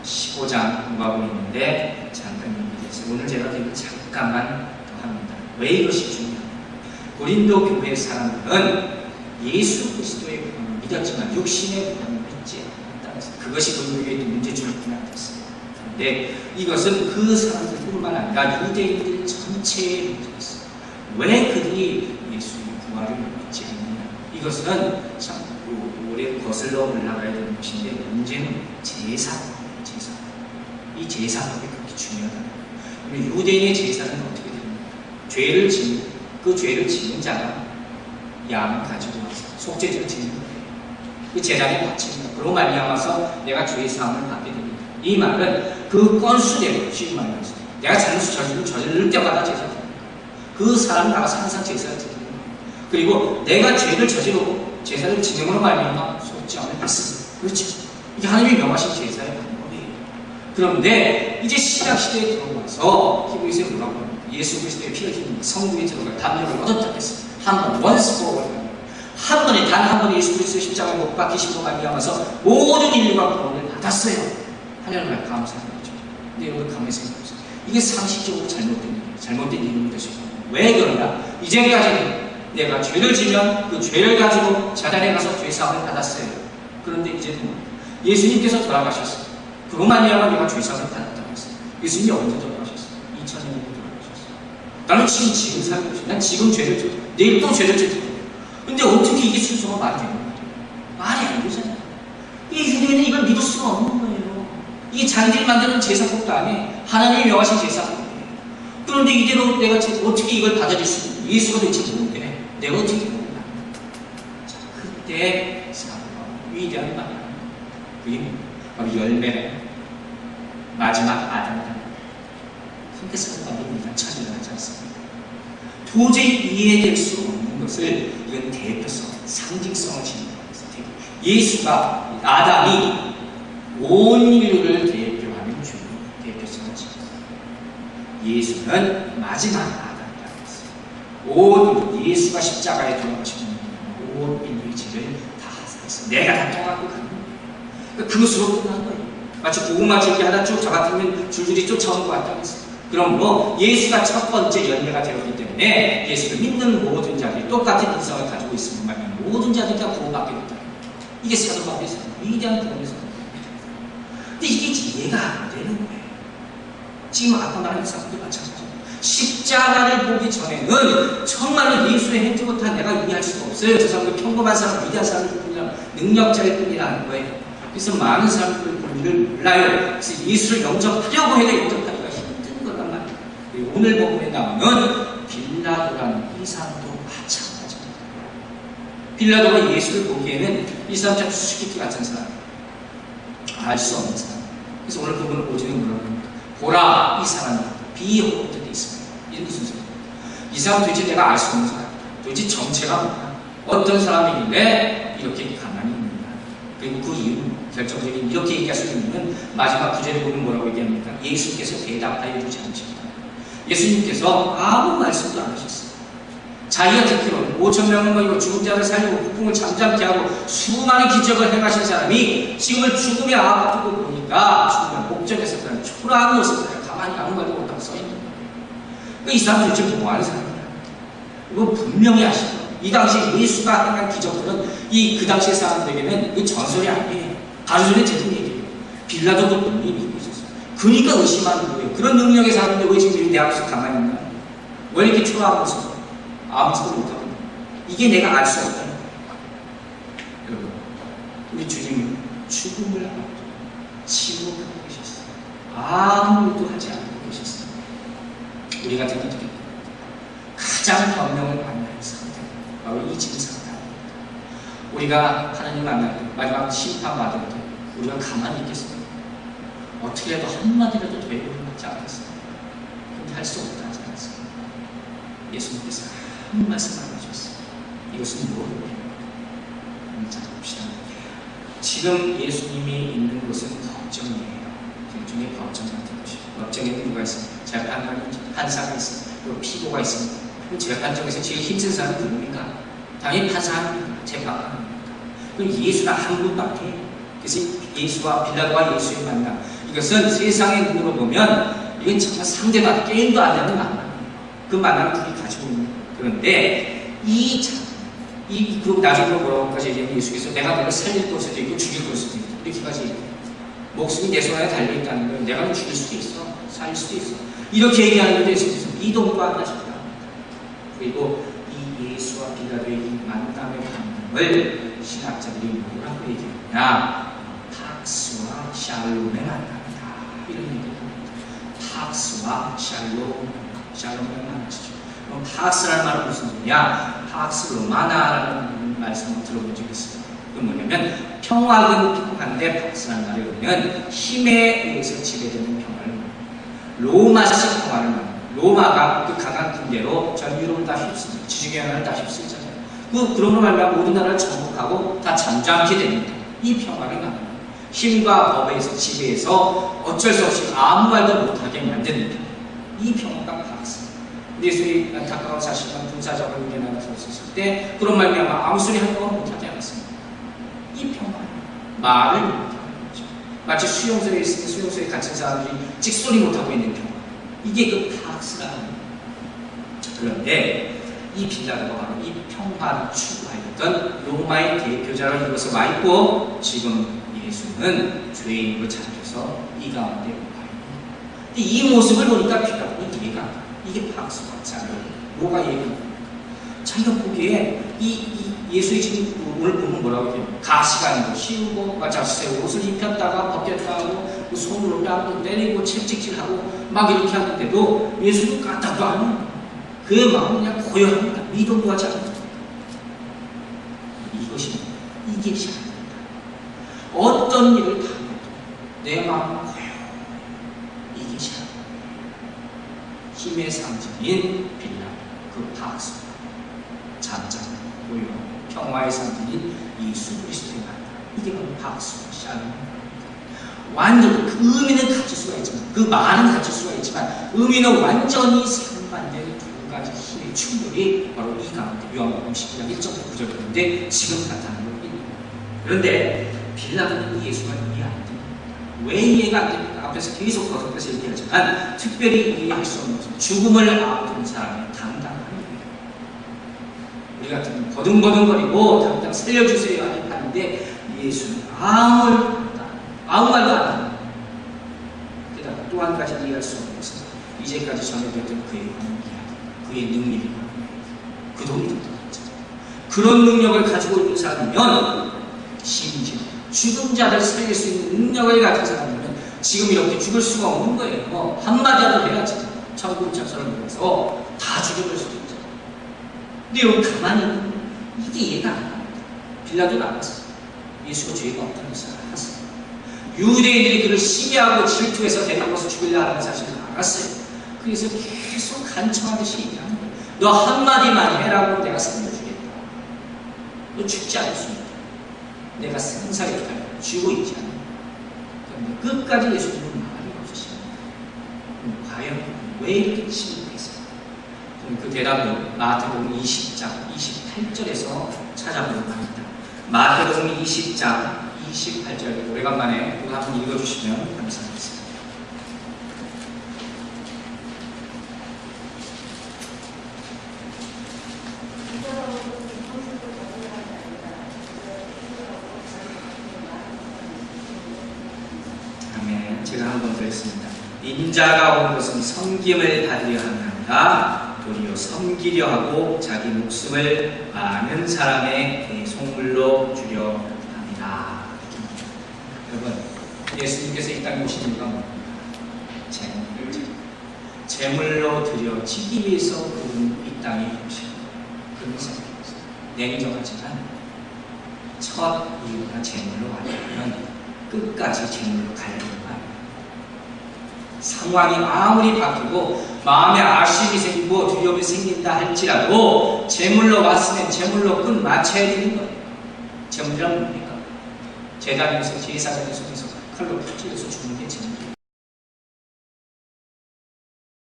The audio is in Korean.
15장 공부하고 있는데 잠깐 얘기해서 오늘 제가 이거 잠깐만 더 합니다. 왜 이것이 중요합니까? 고린도 교회 사람들은 예수 그리스도의 구원을 믿었지만 육신의 구원을 믿지 않았다는 것은 그것이 고린도 교회의 문제점이 되었습니다. 그런데 이것은 그 사람들뿐만 아니라 유대인들 전체의 문제였어요. 왜 그들이 예수의 부활을 믿지 않느냐? 이것은 참 오래 거슬러 올라가야 되는 것인데 문제는 제사입니다. 이 제사법이 그렇게 중요하다는 거예요. 유대인의 제사는 어떻게 됩니까? 죄를 지는, 그 죄를 지는 자가 양을 가지고 와서 속죄제를 지는 거예요. 그 제단에 바칩니다. 그로 말미암아서 내가 죄의 사함을 받게 됩니다. 이 말은 그 건수대로, 쉬운 말로 해서 내가 잘못을 저지를 때마다 제사를 드립니다. 그 사람은 나가서 항상 제사를 드립니다. 그리고 내가 죄를 저지르고 제사를 지능으로 말미암아 속죄함을 받습니다. 그렇죠? 이게 하나님이 명하신 제사의 방법이에요. 그런데 이제 신약시대에 들어와서 히브리서에 뭐라고 합니까? 예수 그리스도의 피를 흘린 성국에 들어갈 담력을 얻었다 했습니다. 한 번, once for all. 한 번에, 단 한 번에 예수 그리스도의 십자가에 못 박히심으로 말미암아서 모든 인류가 구원을 받았어요. 하나님을 감사하는 거죠. 근데 여러분 가만히 생각해보세요. 이게 상식적으로 잘못된 일이에요. 잘못된 이름이 될 수 있어요. 왜 그러냐? 이제까지는 내가 죄를 지면 그 죄를 가지고 제단에 가서 죄사함을 받았어요. 그런데 이제는 예수님께서 돌아가셨어요. 그로 말미암아 내가 죄사함을 받았다고 했어요. 예수님이 언제 돌아가셨어요? 2000년 전에 돌아가셨어요. 나는 지금 살고 있어요. 난 지금 죄를 져요. 내일 또 죄를 져요. 근데 어떻게 이게 순서가 말이 되는 거예요? 말이 안 되잖아요. 이 유대인은 이걸 믿을 수가 없는 거예요. 이게 자기들이 만드는 제사법도 아니에요. 하나님이 명하신 제사법이에요. 그런데 이대로 내가 어떻게 이걸 받아들일 수 있는 예수가 도대체 뭔데 내가 어떻게 먹나? 자, 그때 사도가 위대한 말이야. 그게 바로 열매 마지막 아담이다. 그렇게 사도가 인간 차지를 하지 않습니다. 도저히 이해될 수 없는 것을 이건 대표성, 상징성을 지닌 거예요. 예수가 아담이 온 인류를 대표하는 주 대표성을 지닌 거예요. 예수는 마지막 아담이라고 했어요. 온 인류, 예수가 십자가에 돌아가시는 온 인류의 죄를 다 사했어요. 내가 다 떠안고 가는 거예요. 그것으로 끝난 거예요. 마치 고구마 줄기 하나 쭉 잡았으면 줄줄이 쫓아온 것 같다고 했어요. 그러므로 예수가 첫 번째 열매가 되었기 때문에 예수를 믿는 모든 자들이 똑같은 인성을 가지고 있으면 말이야. 모든 자들이 다 구원받게 됐다. 이게 사도 바울의 위대한 구원의 사건입니다. 근데 이게 이해가 안 되는 거예요. 지금 아까 말한 사건도 마찬가지입니다. 십자가를 보기 전에는 정말로 예수의 행적부터 내가 이해할 수가 없어요. 저 사람은 평범한 사람, 위대한 사람일 뿐이라 능력자일 뿐이라는 거예요. 그래서 많은 사람들이 본인을 몰라요. 그래서 예수를 영접하려고 해도 영접하기가 힘든 거란 말이에요. 오늘 본문에 나오는 빌라도라는 이 사람도 마찬가지입니다. 빌라도가 예수를 보기에는 이 사람 참 수수께끼 같은 사람, 알 수 없는 사람. 그래서 오늘 본문을 보지는 뭐라고 합니까? 보라, 이 사람이 비호흡되어 있습니다. 이게 무슨 소리예요? 이 사람 도대체 내가 알 수 없는 사람, 도대체 정체가 뭐야? 어떤 사람이길래 이렇게 가만히 있는가? 그리고 그 이유는 결정적인 이렇게 얘기할 수 있는 마지막 구절에 보면 뭐라고 얘기합니까? 예수께서 대답하여 주지 않으셨다. 예수님께서 아무 말씀도 안 하셨어요. 자기가 듣기로는 5,000명은 이거 죽은 자를 살리고 폭풍을 잠잠케 하고 수많은 기적을 행하신 사람이 지금은 죽음에 앞두고 보니까 죽음의 목적에서 그냥 초라한 모습을 가만히 아무 말도 못하고 써있는 거예요. 그러니까 이 사람은 도대체 뭐하는 사람이야? 이거 분명히 아시죠? 이 당시 예수가 행한 기적들은 그 당시 사람들에게는 이 전설이 아니에요. 가수들의 제품 얘기예요. 빌라도도 분명히 믿고 있었어요. 그러니까 의심하는 거예요. 그런 능력의 사람인데 왜 지금 내 앞에서 가만히 있나? 왜 이렇게 초라한 모습을 아무것도 못하고 있나? 이게 내가 알 수 없다는 거예요. 여러분, 우리 주님은 죽음을 앞두고 치유하고 계셨어요. 아무것도 하지 않고 계셨어요. 우리 같은 이들이 가장 변명을 만나는 상태, 바로 이 지금 상태입니다. 우리가 하나님 만날 때, 마지막 심판 받을 때 우리가 가만히 있겠습니까? 어떻게 해도 한마디라도 되고는 하지 않겠어요? 근데 할 수 없다 하지 않았어요. 예수님께서 한 말씀 안 하셨어요. 이것은 무엇이에요? 자, 봅시다. 지금 예수님이 있는 곳은 법정이에요. 일종의 법정 같은 곳이에요. 법정에는 누가 있습니까? 재판관이, 판사가 있습니다. 그리고 피고가 있습니다. 그 재판정에서 제일 힘쓴 사람은 누굽니까? 당연히 판사입니다. 재판관입니다. 그럼 예수가 한 분밖에. 그래서 예수와 빌라도와 예수의 만남, 이것은 세상의 눈으로 보면 이건 정말 상대가 게임도 안 되는 만남이에요. 그 만남을 둘이 가지고 있는 거예요. 그런데 그리고 나중에 뭐라고까지 얘기하면 예수께서 내가 너를 살릴 걸 수도 있고 죽일 걸 수도 있고 이렇게까지 얘기해요. 목숨이 내 손 안에 달려있다는 건 내가 너 죽일 수도 있어, 살릴 수도 있어, 이렇게 얘기하는 건데 예수께서 이동과 하나십니다. 그리고 이 예수와 빌라도의 이 만남의 방법을 신학자들이 뭐라고 얘기하느냐, 팍스와 샬롬의 만남이다, 이런 얘기를 합니다. 팍스와 샬롬의 만남이죠. 그럼 팍스라는 말은 무슨 소리냐? 팍스 로마나라는 말씀을 들어본 적이 있어요. 그건 뭐냐면 평화는 평화인데 팍스라는 말을 보면 힘에 의해서 지배되는 평화를 말합니다. 로마식 평화를 말합니다. 로마가 그 강한 군대로 전 유럽을 다 휩쓸죠. 지중해 연안을 다 휩쓸잖아요. 그런 말만 모든 나라를 정복하고 다 잠잠케 됩니다. 이 평화를 말합니다. 힘과 법에 의해서 지배해서 어쩔 수 없이 아무 말도 못하게 만드는 평화. 이 평화가 팍스. 근데 예수의 안타까운 사실은 군사적으로 위기에 나가서 있었을 때 그런 말미암아 아무 소리 한 번 못하게 않았습니다. 이 평화, 말을 못하는 거죠. 마치 수용소에 있을 때 수용소에 갇힌 사람들이 찍소리 못하고 있는 평화. 이게 그 팍스라는 거예요. 그런데 이 빌라도가 바로 이 평화를 추구하였던 로마의 대표자로 이루어서 와 있고, 지금 예수는 죄인으로 잡혀서 이 가운데 와 있고, 이 모습을 보니까 빌라도는 이해가 안 돼요. 이게 팍스와 샬롬, 뭐가 이해가 안 됩니까? 자기가 보기에 이 예수의 지금 오늘 보면 뭐라고 해요? 가시가 아니고 씌우고 자수세 옷을 입혔다가 벗겼다 하고 손으로 뺨도 때리고 채찍질하고 막 이렇게 하는데도 예수는 까딱도 안 해요. 그의 마음은 그냥 고요합니다. 믿음도 하지 않습니다. 이게 샬롬입니다. 어떤 일을 당해도 내 마음은 고요. 이게 샬롬. 힘의 상징인 빌라, 그 팍스, 잠잠, 고요, 평화의 상징인 예수 그리스도의 만남. 이게 바로 팍스와 샬롬입니다. 완전 그 의미는 가질 수가 있지만, 그 말은 가질 수가 있지만 의미는 완전히 상반된 두 가지 힘의 충돌이 바로 이 가운데 요한복음 10장 1절부터 9절인데 지금 나타나고 있는 거예요. 그런데 빌라도는 이 예수가 이해 안 됩니다. 왜 이해가 안 됩니까? 앞에서 계속 거듭해서 얘기하지만 특별히 이해할 수 없는 것은 죽음을 앞둔 사람의 당당함이에요. 우리 같은 버둥버둥거리고 당당 살려주세요 하는데 예수는 아무 말도 안 합니다. 게다가 또 한 가지 이해할 수 없는 것은 이제까지 전해드렸던 그의 이야기, 그의 능력이 그 돈이 들었잖아요. 그런 능력을 가지고 있는 사람이면, 심지어 죽은 자를 살릴 수 있는 능력을 가진 사람이면 지금 이렇게 죽을 수가 없는 거예요. 한마디라도 해야지. 천군천사를 보내서 다 죽여볼 수도 있죠. 근데 여기 가만히 있는 거예요. 이게 이해가 안 갑니다. 빌라도는 알았어요. 예수가 죄가 없다는 것을 알았어요. 유대인들이 그를 시기하고 질투해서 데려가서 죽이려 하는 사실을 알았어요. 그래서 계속 간청하듯이 얘기하는 거예요. 너 한마디만 해라고 내가 살려주겠다. 너 죽지 않을 수 있다. 내가 생사에 쥐고 있지 않아. 그런데 끝까지 예수님은 말이 없으십니다. 과연 왜 이렇게 침묵했을까? 그 대답을 마태복음 20장 28절에서 찾아보려고 합니다. 마태복음 20장 28절, 오래간만에 그거 한번 읽어주시면 감사하겠습니다. 아멘. 제가 한 번 더 했습니다. 인자가 온 것은 섬김을 받으려 함이라 도리어 섬기려 하고 자기 목숨을 많은 사람의 대속물로 주려 합니다. 여러분, 예수님께서 이 땅에 오신 이유가 뭡니까? 제물로 드려지기 위해서 그분은 이 땅에 오신 그런 생각이었어요. 냉정하지만 첫 이유가 제물로 가려면 끝까지 제물로 가려는 거 아니에요. 상황이 아무리 바뀌고 마음에 아쉬움이 생기고 두려움이 생긴다 할지라도 제물로 왔으면 제물로 끝 맞춰야 되는 거예요. 제물이란 뭡니까? 제단에서 제사장의 손에서 칼로 찔러서 죽는 게 제물.